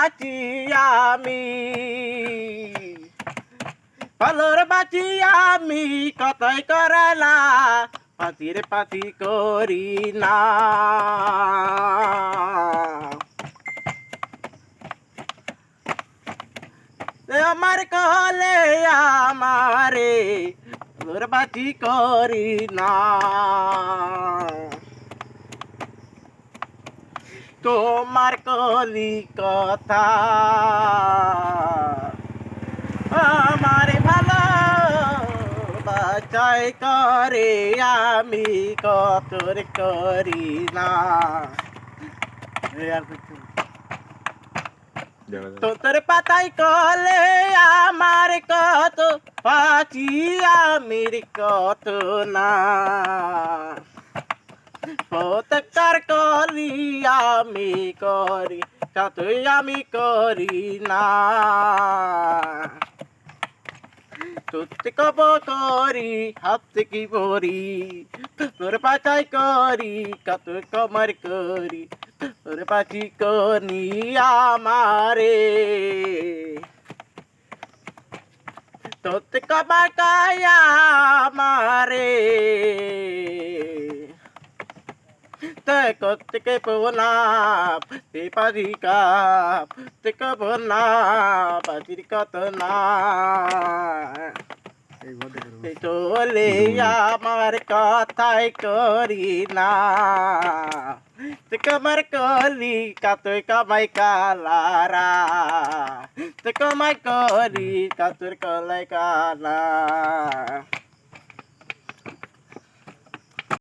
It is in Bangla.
বাঁচি আমি ভালোর বাঁচি আমি কথাই করে না পাতির পাতি করি না আমার কলে আমারে ভালোর বাঁচি করি না তোমার কলি কথা আমার ভালো বাঁচাই করে আমি কতর করি না তোর পাতাই কলে আমার কত পাচি আমির কত না প্রত্যেকটার কলি আমি করি যতই আমি করি না সত্যি কব করি হাত কি বরি তোর পাচাই করি কত কমর করি তোর পাচি কনি আমারে তোতে কবার কায়া আমারে te kote ke pona te parika te kabona parika tona এই চলে আমার কথাই করি না তুই কমার কলি কাতুই কামাই কালারা তুই কমাই করি কাতুর কলাই কালা